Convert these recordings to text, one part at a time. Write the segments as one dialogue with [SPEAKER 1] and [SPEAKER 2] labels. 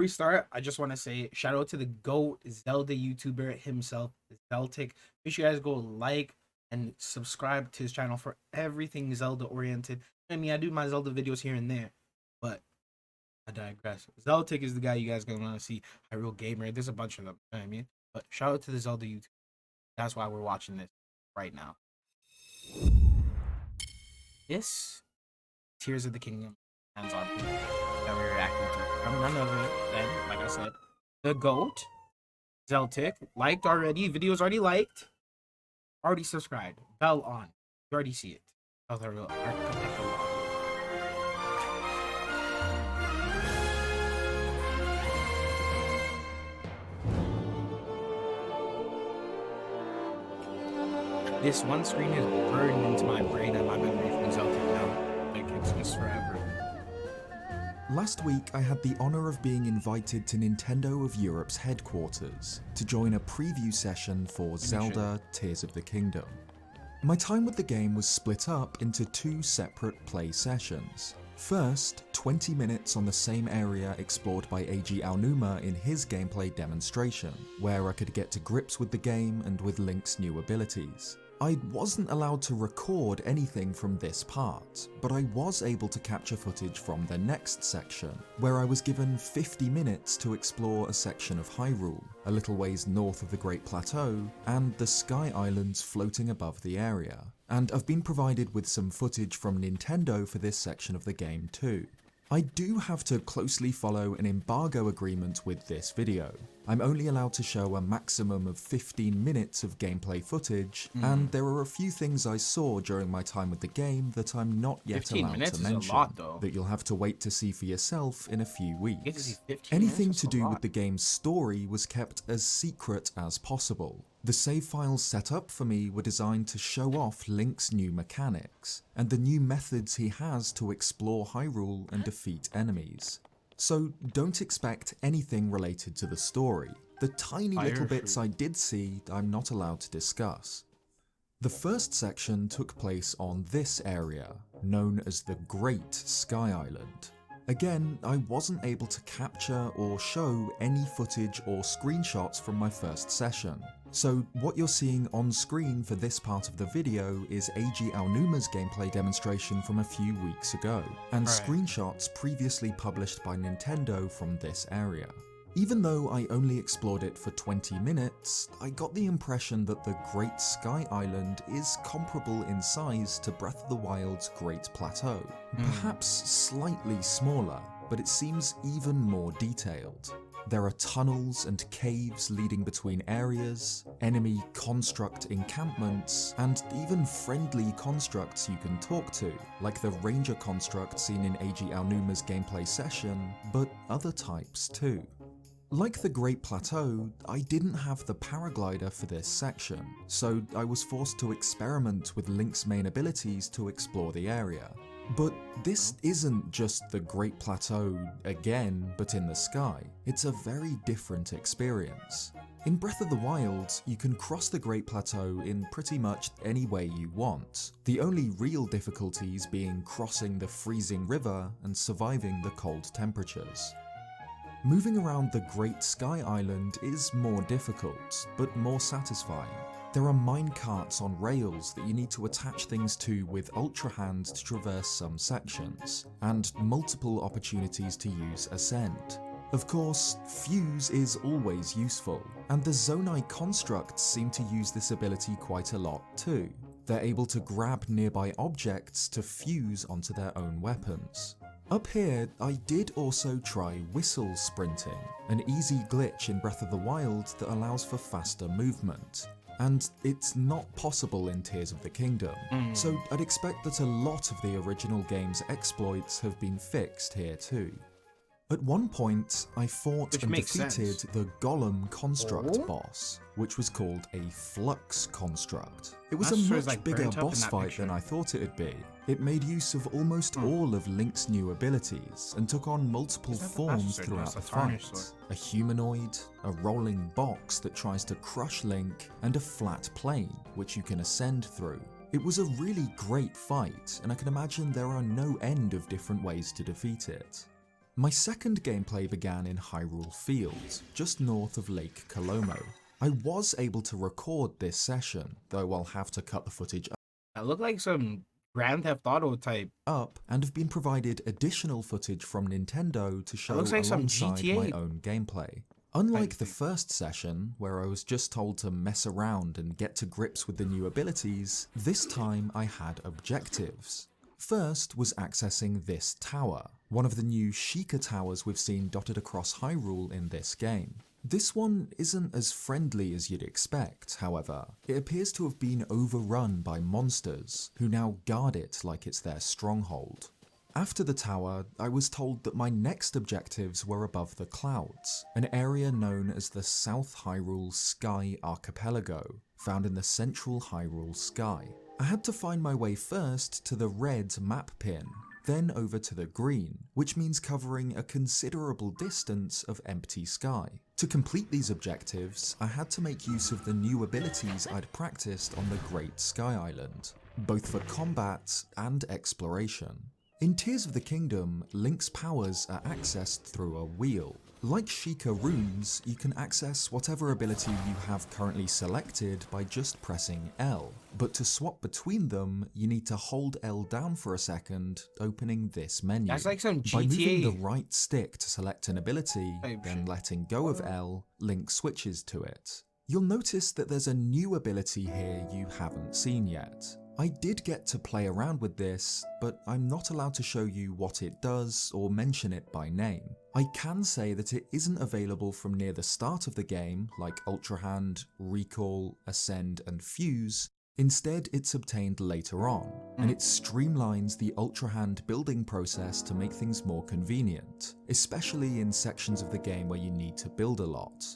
[SPEAKER 1] we start, I just want to say shout out to the GOAT Zelda YouTuber himself, Zeltik. Make sure you guys go like and subscribe to his channel for everything Zelda oriented. I mean, I do my Zelda videos here and there, but I digress. Zeltik is the guy you guys gonna want to see. Hyrule Gamer, there's a bunch of them. You know what I mean? But shout out to the Zelda YouTube. That's why we're watching this right now. This Tears of the Kingdom hands-on video that we're reacting to from none other than, like I said, the GOAT, Zeltik. Liked already, videos already liked, already subscribed, bell on. You already see it. Other real This one screen is burned into my brain and my memory from Zeltik now. Like it's just forever.
[SPEAKER 2] Last week, I had the honour of being invited to Nintendo of Europe's headquarters to join a preview session for Zelda Tears of the Kingdom. My time with the game was split up into two separate play sessions. First, 20 minutes on the same area explored by AG Aonuma in his gameplay demonstration, where I could get to grips with the game and with Link's new abilities. I wasn't allowed to record anything from this part, but I was able to capture footage from the next section, where I was given 50 minutes to explore a section of Hyrule, a little ways north of the Great Plateau, and the Sky Islands floating above the area. And I've been provided with some footage from Nintendo for this section of the game too. I do have to closely follow an embargo agreement with this video. I'm only allowed to show a maximum of 15 minutes of gameplay footage, and there are a few things I saw during my time with the game that I'm not yet allowed to mention, that you'll have to wait to see for yourself in a few weeks. Anything to do with the game's story was kept as secret as possible. The save files set up for me were designed to show off Link's new mechanics, and the new methods he has to explore Hyrule and defeat enemies. So don't expect anything related to the story. The tiny little bits I did see, I'm not allowed to discuss. The first section took place on this area, known as the Great Sky Island. Again, I wasn't able to capture or show any footage or screenshots from my first session. So what you're seeing on screen for this part of the video is AG Aonuma's gameplay demonstration from a few weeks ago, and screenshots previously published by Nintendo from this area. Even though I only explored it for 20 minutes, I got the impression that the Great Sky Island is comparable in size to Breath of the Wild's Great Plateau. Perhaps slightly smaller, but it seems even more detailed. There are tunnels and caves leading between areas, enemy construct encampments, and even friendly constructs you can talk to, like the ranger construct seen in AG Aonuma's gameplay session, but other types too. Like the Great Plateau, I didn't have the paraglider for this section, so I was forced to experiment with Link's main abilities to explore the area. But this isn't just the Great Plateau again, but in the sky. It's a very different experience. In Breath of the Wild, you can cross the Great Plateau in pretty much any way you want, the only real difficulties being crossing the freezing river and surviving the cold temperatures. Moving around the Great Sky Island is more difficult, but more satisfying. There are minecarts on rails that you need to attach things to with Ultra Hand to traverse some sections, and multiple opportunities to use Ascend. Of course, Fuse is always useful, and the Zonai constructs seem to use this ability quite a lot too. They're able to grab nearby objects to fuse onto their own weapons. Up here, I did also try whistle sprinting, an easy glitch in Breath of the Wild that allows for faster movement. And it's not possible in Tears of the Kingdom, so I'd expect that a lot of the original game's exploits have been fixed here too. At one point, I fought and defeated the Golem construct boss, which was called a Flux construct. It was a much bigger boss fight than I thought it'd be. It made use of almost all of Link's new abilities, and took on multiple forms throughout the fight. A humanoid, a rolling box that tries to crush Link, and a flat plane, which you can ascend through. It was a really great fight, and I can imagine there are no end of different ways to defeat it. My second gameplay began in Hyrule Field, just north of Lake Colomo. I was able to record this session, though I'll have to cut the footage
[SPEAKER 1] That looked like some Grand Theft Auto type.
[SPEAKER 2] up and have been provided additional footage from Nintendo to show
[SPEAKER 1] looks like some
[SPEAKER 2] alongside my
[SPEAKER 1] GTA
[SPEAKER 2] own gameplay. Unlike the
[SPEAKER 1] thing.
[SPEAKER 2] first session, where I was just told to mess around and get to grips with the new abilities, this time I had objectives. First was accessing this tower, one of the new Sheikah towers we've seen dotted across Hyrule in this game. This one isn't as friendly as you'd expect, however. It appears to have been overrun by monsters, who now guard it like it's their stronghold. After the tower, I was told that my next objectives were above the clouds, an area known as the South Hyrule Sky Archipelago, found in the central Hyrule sky. I had to find my way first to the red map pin, then over to the green, which means covering a considerable distance of empty sky. To complete these objectives, I had to make use of the new abilities I'd practiced on the Great Sky Island, both for combat and exploration. In Tears of the Kingdom, Link's powers are accessed through a wheel. Like Sheikah runes, you can access whatever ability you have currently selected by just pressing L, but to swap between them, you need to hold L down for a second, opening this menu.
[SPEAKER 1] That's like some
[SPEAKER 2] By moving
[SPEAKER 1] GTA.
[SPEAKER 2] the right stick to select an ability, then letting go of L, Link switches to it. You'll notice that there's a new ability here you haven't seen yet. I did get to play around with this, but I'm not allowed to show you what it does or mention it by name. I can say that it isn't available from near the start of the game, like Ultra Hand, Recall, Ascend and Fuse. Instead, it's obtained later on, and it streamlines the Ultra Hand building process to make things more convenient, especially in sections of the game where you need to build a lot.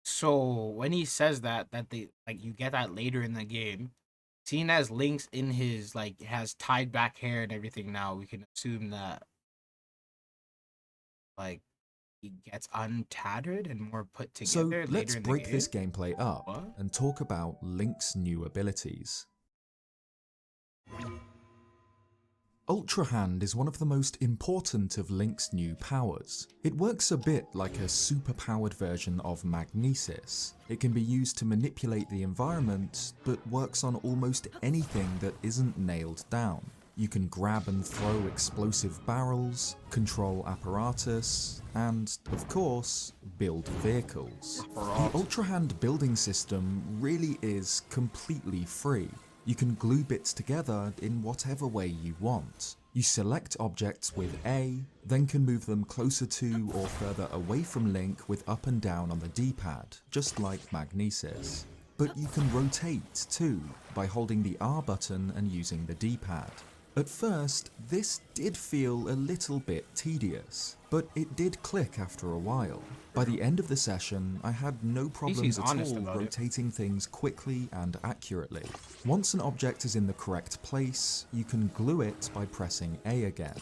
[SPEAKER 1] So when he says that they like you get that later in the game, seeing as Link's in his like has tied back hair and everything now, we can assume that like he gets untattered and more put
[SPEAKER 2] So
[SPEAKER 1] together later
[SPEAKER 2] let's
[SPEAKER 1] in the
[SPEAKER 2] break
[SPEAKER 1] game.
[SPEAKER 2] this gameplay up
[SPEAKER 1] What?
[SPEAKER 2] and talk about Link's new abilities. Ultra Hand is one of the most important of Link's new powers. It works a bit like a super-powered version of Magnesis. It can be used to manipulate the environment, but works on almost anything that isn't nailed down. You can grab and throw explosive barrels, control apparatus, and, of course, build vehicles. The Ultra Hand building system really is completely free. You can glue bits together in whatever way you want. You select objects with A, then can move them closer to or further away from Link with up and down on the D-pad, just like Magnesis. But you can rotate too, by holding the R button and using the D-pad. At first, this did feel a little bit tedious, but it did click after a while. By the end of the session, I had no problems at all rotating things quickly and accurately. Once an object is in the correct place, you can glue it by pressing A again.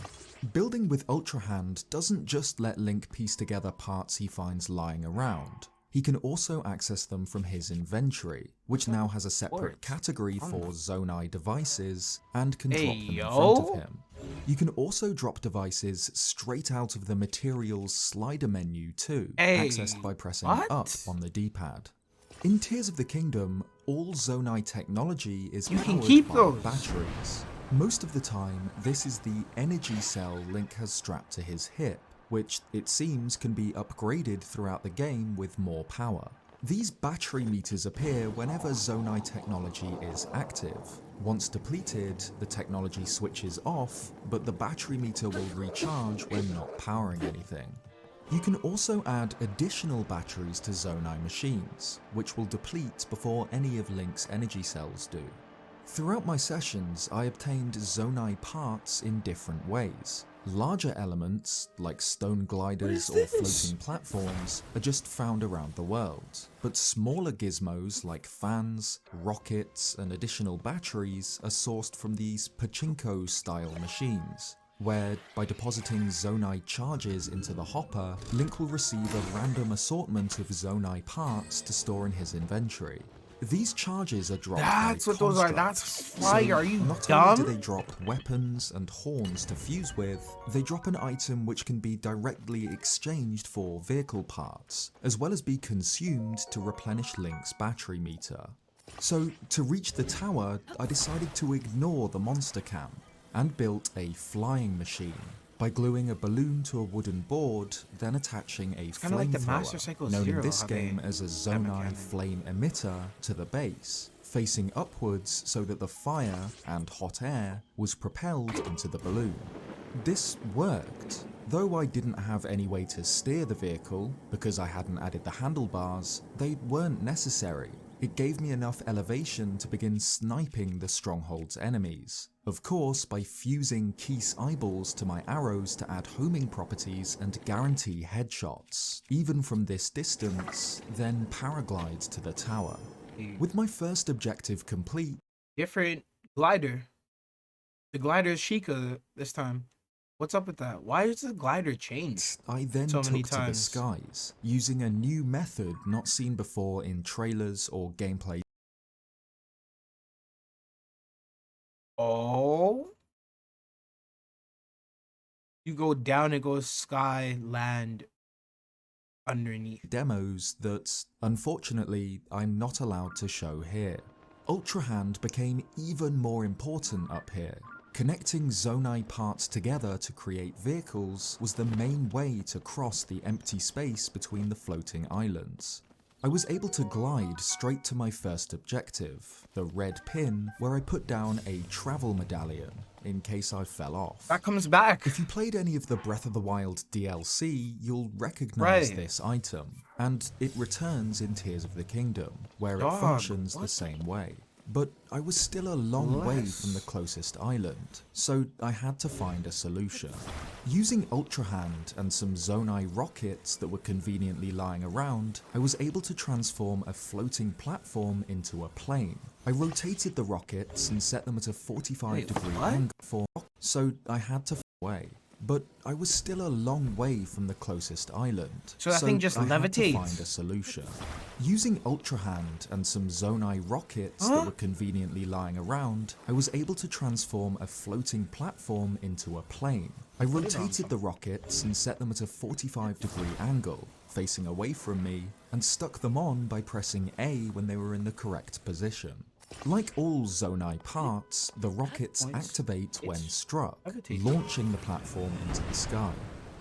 [SPEAKER 2] Building with Ultra Hand doesn't just let Link piece together parts he finds lying around. He can also access them from his inventory, which now has a separate category for Zonai devices, and can drop them in front of him. You can also drop devices straight out of the materials slider menu too, accessed by pressing up on the D-pad. In Tears of the Kingdom, all Zonai technology is powered by batteries. Most of the time, this is the energy cell Link has strapped to his hip, which it seems can be upgraded throughout the game with more power. These battery meters appear whenever Zonai technology is active. Once depleted, the technology switches off, but the battery meter will recharge when not powering anything. You can also add additional batteries to Zonai machines, which will deplete before any of Link's energy cells do. Throughout my sessions, I obtained Zonai parts in different ways. Larger elements, like stone gliders or floating platforms, are just found around the world, but smaller gizmos like fans, rockets, and additional batteries are sourced from these pachinko-style machines, where, by depositing Zonai charges into the hopper, Link will receive a random assortment of Zonai parts to store in his inventory. These charges are dropped
[SPEAKER 1] That's
[SPEAKER 2] by
[SPEAKER 1] what those are.
[SPEAKER 2] constructs.
[SPEAKER 1] That's fire. Are you
[SPEAKER 2] not
[SPEAKER 1] dumb?
[SPEAKER 2] only do they drop weapons and horns to fuse with, they drop an item which can be directly exchanged for vehicle parts, as well as be consumed to replenish Link's battery meter. So, to reach the tower, I decided to ignore the monster camp and built a flying machine by gluing a balloon to a wooden board, then attaching a
[SPEAKER 1] like the Master Cycle
[SPEAKER 2] flamethrower, known in
[SPEAKER 1] Zero,
[SPEAKER 2] this
[SPEAKER 1] how
[SPEAKER 2] game
[SPEAKER 1] they
[SPEAKER 2] as a
[SPEAKER 1] have
[SPEAKER 2] Zonai
[SPEAKER 1] mechanic.
[SPEAKER 2] flame emitter, to the base, facing upwards so that the fire and hot air was propelled into the balloon. This worked, though I didn't have any way to steer the vehicle because I hadn't added the handlebars. They weren't necessary. It gave me enough elevation to begin sniping the stronghold's enemies. Of course, by fusing Keese eyeballs to my arrows to add homing properties and guarantee headshots, even from this distance, then paraglide to the tower. With my first objective complete,
[SPEAKER 1] Different glider. The glider is Sheikah this time. What's up with that? Why is the glider changed?
[SPEAKER 2] I then
[SPEAKER 1] so many
[SPEAKER 2] took to the
[SPEAKER 1] times?
[SPEAKER 2] skies, using a new method not seen before in trailers or gameplay.
[SPEAKER 1] Oh. You go down, it goes sky, land, underneath.
[SPEAKER 2] Demos that, unfortunately, I'm not allowed to show here. Ultra Hand became even more important up here. Connecting Zonai parts together to create vehicles was the main way to cross the empty space between the floating islands. I was able to glide straight to my first objective, the red pin, where I put down a travel medallion in case I fell off.
[SPEAKER 1] That comes back.
[SPEAKER 2] If you played any of the Breath of the Wild DLC, you'll recognize this item, and it returns in Tears of the Kingdom, where it functions the same way. But I was still a long way from the closest island, so I had to find a solution. Using Ultra Hand and some Zonai rockets that were conveniently lying around, I was able to transform a floating platform into a plane. I rotated the rockets and set them at a 45-degree angle so I had to away. But I was still a long way from the closest island,
[SPEAKER 1] so that thing just
[SPEAKER 2] I
[SPEAKER 1] levitates.
[SPEAKER 2] had to find a solution. Using Ultra Hand and some Zonai rockets that were conveniently lying around, I was able to transform a floating platform into a plane. I rotated the rockets and set them at a 45-degree angle, facing away from me, and stuck them on by pressing A when they were in the correct position. Like all Zonai parts, the rockets activate when struck, launching the platform into the sky.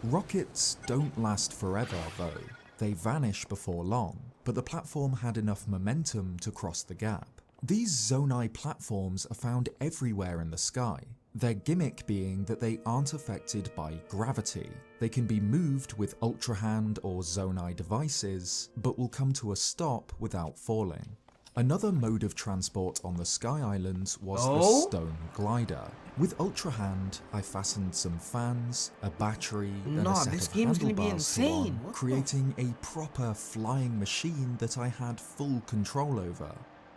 [SPEAKER 2] Rockets don't last forever though, they vanish before long, but the platform had enough momentum to cross the gap. These Zonai platforms are found everywhere in the sky, their gimmick being that they aren't affected by gravity. They can be moved with Ultra Hand or Zonai devices, but will come to a stop without falling. Another mode of transport on the Sky Islands was the stone glider. With Ultra Hand, I fastened some fans, a battery, and a set of handlebars to one, creating a proper flying machine that I had full control over.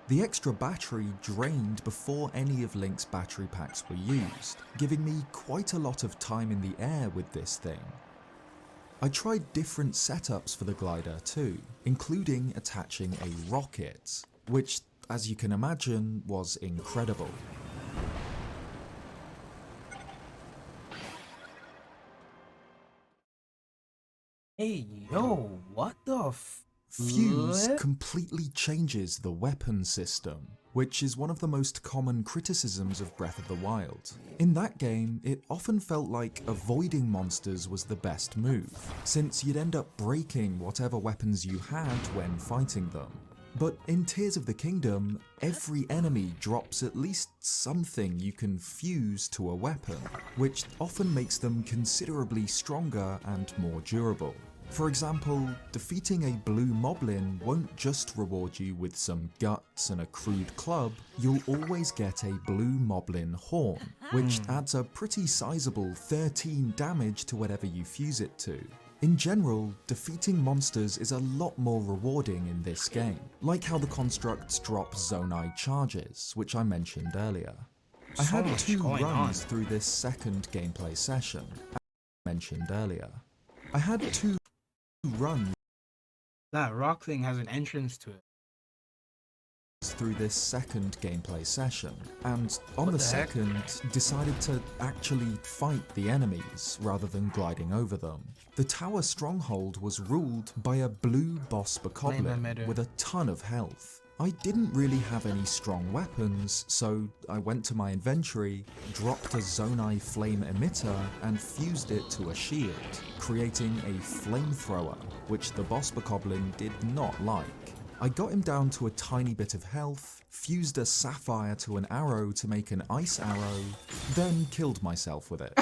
[SPEAKER 2] The extra battery drained before any of Link's battery packs were used, giving me quite a lot of time in the air with this thing. I tried different setups for the glider too, including attaching a rocket, which, as you can imagine, was incredible.
[SPEAKER 1] Hey, yo, what the
[SPEAKER 2] Fuse completely changes the weapon system, which is one of the most common criticisms of Breath of the Wild. In that game, it often felt like avoiding monsters was the best move, since you'd end up breaking whatever weapons you had when fighting them. But in Tears of the Kingdom, every enemy drops at least something you can fuse to a weapon, which often makes them considerably stronger and more durable. For example, defeating a blue moblin won't just reward you with some guts and a crude club, you'll always get a blue moblin horn, which adds a pretty sizable 13 damage to whatever you fuse it to. In general, defeating monsters is a lot more rewarding in this game, like how the constructs drop Zonai charges, which I mentioned earlier. I had 2 runs through this second gameplay session, as I mentioned earlier. I had 2 runs.
[SPEAKER 1] That rock thing has an entrance to it.
[SPEAKER 2] through this second gameplay session, and on
[SPEAKER 1] What
[SPEAKER 2] the
[SPEAKER 1] the heck?
[SPEAKER 2] second decided to actually fight the enemies rather than gliding over them. The tower stronghold was ruled by a blue boss bokoblin with a ton of health. I didn't really have any strong weapons, so I went to my inventory, dropped a Zonai flame emitter and fused it to a shield, creating a flamethrower, which the boss bokoblin did not like. I got him down to a tiny bit of health, fused a sapphire to an arrow to make an ice arrow, then killed myself with it.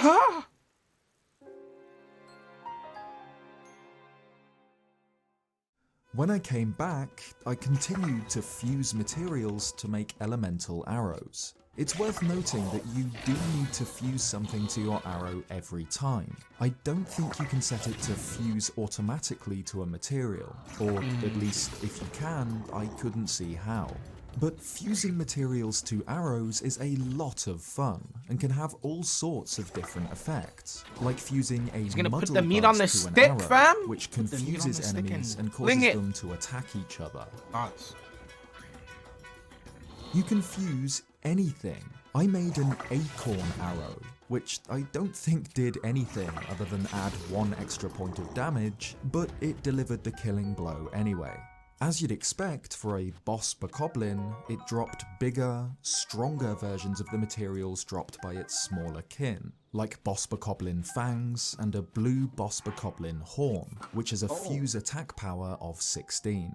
[SPEAKER 2] When I came back, I continued to fuse materials to make elemental arrows. It's worth noting that you do need to fuse something to your arrow every time. I don't think you can set it to fuse automatically to a material, or at least if you can, I couldn't see how. But fusing materials to arrows is a lot of fun, and can have all sorts of different effects, like fusing a
[SPEAKER 1] gonna put
[SPEAKER 2] muddle
[SPEAKER 1] the meat
[SPEAKER 2] bud
[SPEAKER 1] on the
[SPEAKER 2] to an
[SPEAKER 1] stick,
[SPEAKER 2] arrow,
[SPEAKER 1] fam?
[SPEAKER 2] which
[SPEAKER 1] Put the meat on
[SPEAKER 2] confuses
[SPEAKER 1] the stick
[SPEAKER 2] enemies
[SPEAKER 1] and
[SPEAKER 2] and
[SPEAKER 1] fling
[SPEAKER 2] causes
[SPEAKER 1] it.
[SPEAKER 2] them to attack each other.
[SPEAKER 1] Nice.
[SPEAKER 2] You can fuse anything. I made an acorn arrow, which I don't think did anything other than add 1 extra point of damage, but it delivered the killing blow anyway. As you'd expect for a boss bokoblin, it dropped bigger, stronger versions of the materials dropped by its smaller kin, like boss bokoblin fangs and a blue boss bokoblin horn, which has a fuse attack power of 16.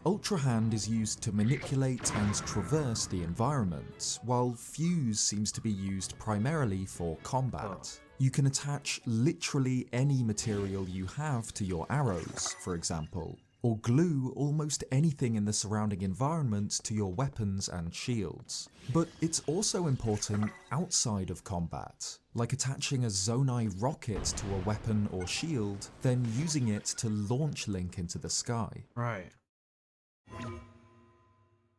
[SPEAKER 2] Ultra Hand is used to manipulate and traverse the environment, while Fuse seems to be used primarily for combat. You can attach literally any material you have to your arrows, for example, or glue almost anything in the surrounding environment to your weapons and shields. But it's also important outside of combat, like attaching a Zonai rocket to a weapon or shield, then using it to launch Link into the sky.
[SPEAKER 1] Right.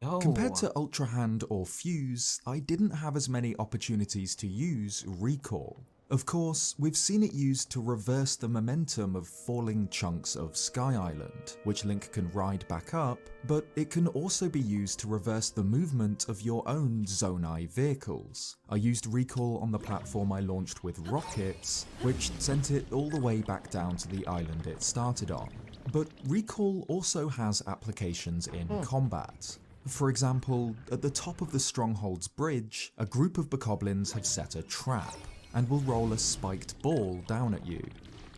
[SPEAKER 1] Yo.
[SPEAKER 2] Compared to Ultra Hand or Fuse, I didn't have as many opportunities to use Recall. Of course, we've seen it used to reverse the momentum of falling chunks of Sky Island, which Link can ride back up, but it can also be used to reverse the movement of your own Zonai vehicles. I used Recall on the platform I launched with rockets, which sent it all the way back down to the island it started on. But Recall also has applications in combat. For example, at the top of the Stronghold's bridge, a group of bokoblins have set a trap, and will roll a spiked ball down at you.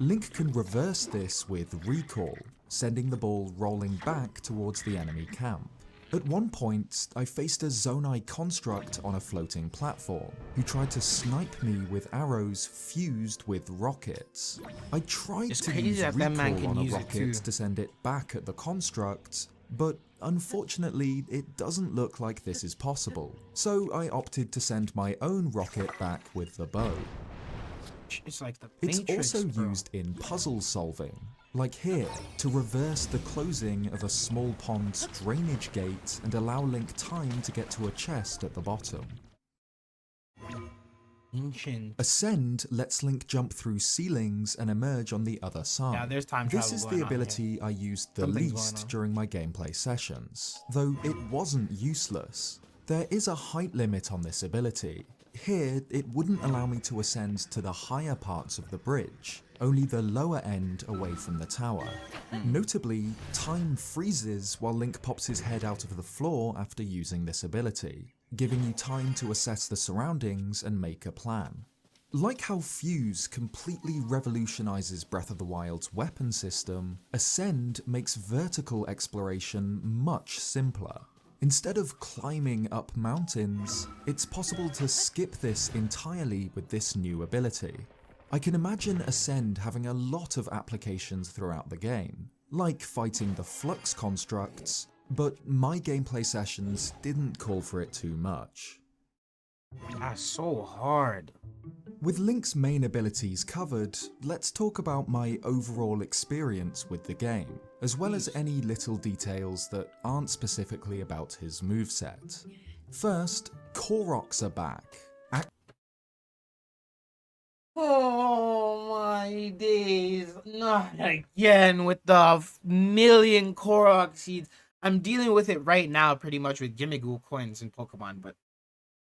[SPEAKER 2] Link can reverse this with Recall, sending the ball rolling back towards the enemy camp. At one point, I faced a Zonai construct on a floating platform, who tried to snipe me with arrows fused with rockets. I tried
[SPEAKER 1] It's
[SPEAKER 2] to
[SPEAKER 1] crazy
[SPEAKER 2] use
[SPEAKER 1] that that man
[SPEAKER 2] Recall
[SPEAKER 1] can
[SPEAKER 2] on a
[SPEAKER 1] use it
[SPEAKER 2] rocket
[SPEAKER 1] too.
[SPEAKER 2] to send it back at the construct, but unfortunately it doesn't look like this is possible, so I opted to send my own rocket back with the bow.
[SPEAKER 1] It's like the
[SPEAKER 2] It's
[SPEAKER 1] Matrix,
[SPEAKER 2] also
[SPEAKER 1] bro.
[SPEAKER 2] used in puzzle solving, like here, to reverse the closing of a small pond's drainage gate and allow Link time to get to a chest at the bottom.
[SPEAKER 1] Ancient.
[SPEAKER 2] Ascend lets Link jump through ceilings and emerge on the other side.
[SPEAKER 1] Yeah, there's time travel
[SPEAKER 2] This is
[SPEAKER 1] going
[SPEAKER 2] the
[SPEAKER 1] on here.
[SPEAKER 2] ability I used the
[SPEAKER 1] Something's going
[SPEAKER 2] least
[SPEAKER 1] on.
[SPEAKER 2] during my gameplay sessions, though it wasn't useless. There is a height limit on this ability. Here, it wouldn't allow me to ascend to the higher parts of the bridge, only the lower end away from the tower. Notably, time freezes while Link pops his head out of the floor after using this ability, giving you time to assess the surroundings and make a plan. Like how Fuse completely revolutionizes Breath of the Wild's weapon system, Ascend makes vertical exploration much simpler. Instead of climbing up mountains, it's possible to skip this entirely with this new ability. I can imagine Ascend having a lot of applications throughout the game, like fighting the Flux constructs, but my gameplay sessions didn't call for it too much.
[SPEAKER 1] That's so hard.
[SPEAKER 2] With Link's main abilities covered, let's talk about my overall experience with the game, as well as any little details that aren't specifically about his moveset. First, Koroks are back.
[SPEAKER 1] Oh my days. Not again with the million Korok seeds. I'm dealing with it right now pretty much with Gimmighoul coins in Pokemon, but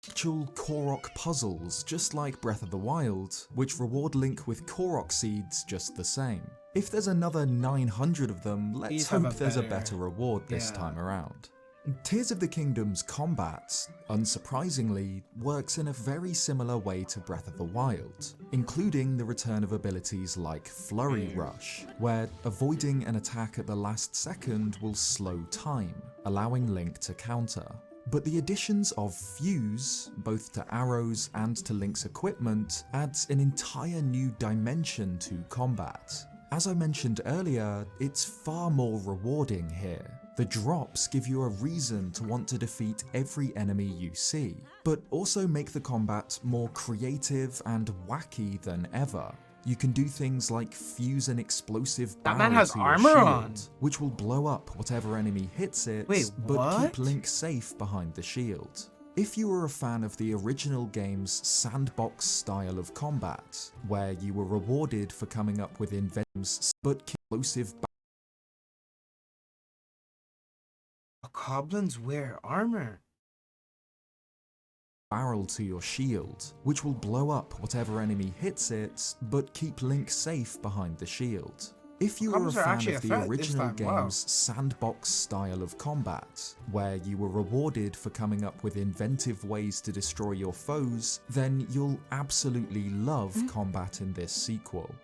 [SPEAKER 2] actual Korok puzzles, just like Breath of the Wild, which reward Link with Korok seeds just the same. If there's another 900 of them, let's
[SPEAKER 1] These have
[SPEAKER 2] hope there's a
[SPEAKER 1] better-
[SPEAKER 2] better reward this
[SPEAKER 1] yeah.
[SPEAKER 2] time around. Tears of the Kingdom's combat, unsurprisingly, works in a very similar way to Breath of the Wild, including the return of abilities like Flurry Rush, where avoiding an attack at the last second will slow time, allowing Link to counter. But the additions of Fuse, both to arrows and to Link's equipment, adds an entire new dimension to combat. As I mentioned earlier, it's far more rewarding here. The drops give you a reason to want to defeat every enemy you see, but also make the combat more creative and wacky than ever. You can do things like fuse an explosive
[SPEAKER 1] That
[SPEAKER 2] barrel
[SPEAKER 1] man has
[SPEAKER 2] to your
[SPEAKER 1] armor
[SPEAKER 2] shield,
[SPEAKER 1] on.
[SPEAKER 2] which will blow up whatever enemy hits it,
[SPEAKER 1] Wait,
[SPEAKER 2] but
[SPEAKER 1] what?
[SPEAKER 2] keep Link safe behind the shield. If you were a fan of the original game's sandbox style of combat, where you were rewarded for coming up with inventions but explosive
[SPEAKER 1] Goblins wear armor.
[SPEAKER 2] barrel to your shield, which will blow up whatever enemy hits it, but keep Link safe behind the shield. If you were a
[SPEAKER 1] Goblins are
[SPEAKER 2] fan
[SPEAKER 1] actually
[SPEAKER 2] of
[SPEAKER 1] a
[SPEAKER 2] the
[SPEAKER 1] threat this
[SPEAKER 2] original
[SPEAKER 1] time, wow.
[SPEAKER 2] game's sandbox style of combat, where you were rewarded for coming up with inventive ways to destroy your foes, then you'll absolutely love combat in this sequel.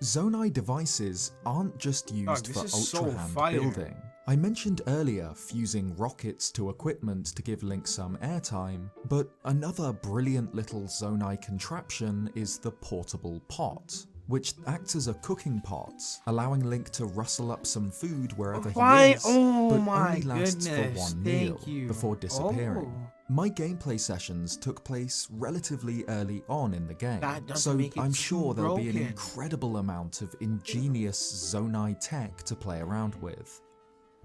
[SPEAKER 2] Zonai devices aren't just used
[SPEAKER 1] this
[SPEAKER 2] for
[SPEAKER 1] is so
[SPEAKER 2] Ultra Hand
[SPEAKER 1] fire.
[SPEAKER 2] building. I mentioned earlier fusing rockets to equipment to give Link some airtime, but another brilliant little Zonai contraption is the portable pot, which acts as a cooking pot, allowing Link to rustle up some food wherever
[SPEAKER 1] Why?
[SPEAKER 2] he is,
[SPEAKER 1] Oh
[SPEAKER 2] but
[SPEAKER 1] my
[SPEAKER 2] only lasts for
[SPEAKER 1] goodness,
[SPEAKER 2] one
[SPEAKER 1] thank
[SPEAKER 2] meal
[SPEAKER 1] you.
[SPEAKER 2] before disappearing.
[SPEAKER 1] Oh.
[SPEAKER 2] My gameplay sessions took place relatively early on in the game,
[SPEAKER 1] That doesn't
[SPEAKER 2] so
[SPEAKER 1] make it
[SPEAKER 2] I'm
[SPEAKER 1] too
[SPEAKER 2] sure there'll be an
[SPEAKER 1] broken.
[SPEAKER 2] incredible amount of ingenious Zonai tech to play around with.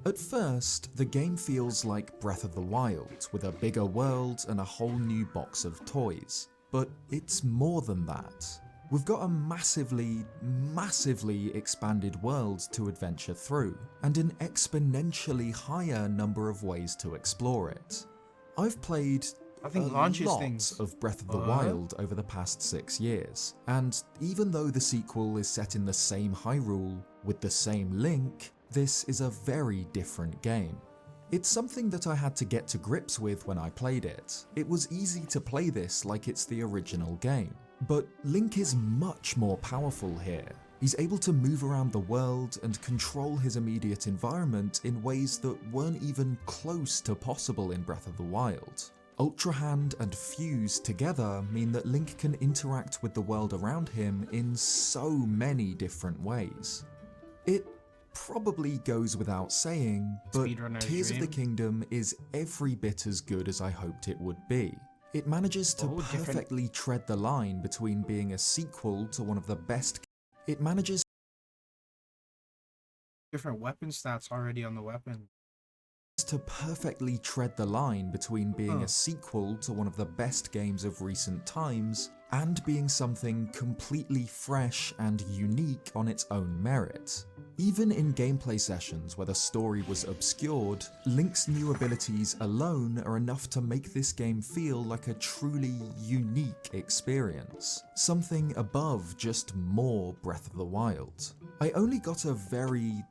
[SPEAKER 2] At first, the game feels like Breath of the Wild, with a bigger world and a whole new box of toys, but it's more than that. We've got a massively expanded world to adventure through, and an exponentially higher number of ways to explore it. I've played
[SPEAKER 1] I think
[SPEAKER 2] a
[SPEAKER 1] launches
[SPEAKER 2] lot
[SPEAKER 1] things.
[SPEAKER 2] of Breath of the
[SPEAKER 1] What?
[SPEAKER 2] Wild over the past 6 years, and even though the sequel is set in the same Hyrule, with the same Link, this is a very different game. It's something that I had to get to grips with when I played it. It was easy to play this like it's the original game. But Link is much more powerful here. He's able to move around the world and control his immediate environment in ways that weren't even close to possible in Breath of the Wild. Ultra Hand and Fuse together mean that Link can interact with the world around him in so many different ways. It probably goes without saying, but
[SPEAKER 1] Speedrunner's
[SPEAKER 2] Tears of the
[SPEAKER 1] dream.
[SPEAKER 2] Kingdom is every bit as good as I hoped it would be. It manages to
[SPEAKER 1] Oh, different-
[SPEAKER 2] perfectly tread the line between being a sequel to one of the best. It manages
[SPEAKER 1] Different weapon stats already on the weapon.
[SPEAKER 2] to perfectly tread the line between being
[SPEAKER 1] Huh.
[SPEAKER 2] a sequel to one of the best games of recent times and being something completely fresh and unique on its own merit. Even in gameplay sessions where the story was obscured, Link's new abilities alone are enough to make this game feel like a truly unique experience. Something above just more Breath of the Wild. I only got a very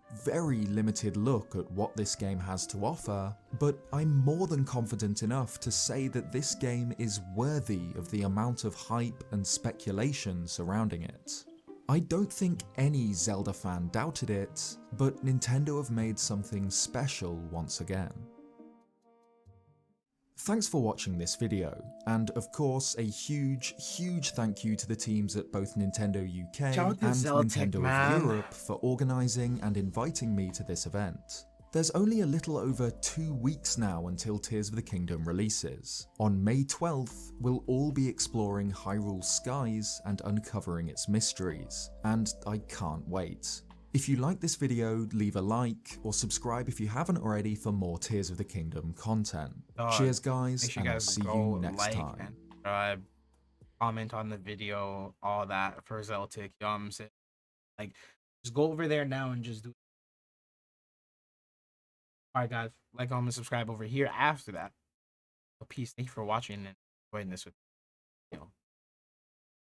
[SPEAKER 2] limited look at what this game has to offer, but I'm more than confident enough to say that this game is worthy of the amount of hype and speculation surrounding it. I don't think any Zelda fan doubted it, but Nintendo have made something special once again. Thanks for watching this video, and of course a huge thank you to the teams at both Nintendo UK
[SPEAKER 1] Shout out to
[SPEAKER 2] and
[SPEAKER 1] Zeltik,
[SPEAKER 2] Nintendo
[SPEAKER 1] man.
[SPEAKER 2] of Europe for organising and inviting me to this event. There's only a little over 2 weeks now until Tears of the Kingdom releases. On May 12th, we'll all be exploring Hyrule's skies and uncovering its mysteries, and I can't wait. If you like this video, leave a like, or subscribe if you haven't already for more Tears of the Kingdom content. Cheers guys,
[SPEAKER 1] Make sure
[SPEAKER 2] and
[SPEAKER 1] you
[SPEAKER 2] I'll
[SPEAKER 1] guys
[SPEAKER 2] see
[SPEAKER 1] go
[SPEAKER 2] you next
[SPEAKER 1] like
[SPEAKER 2] time.
[SPEAKER 1] and subscribe, comment on the video, all that for Zeltik. You know what I'm saying? Like, just go over there now and just do All right, guys, like, comment, subscribe over here after that. So peace. Thank you for watching and enjoying this with me.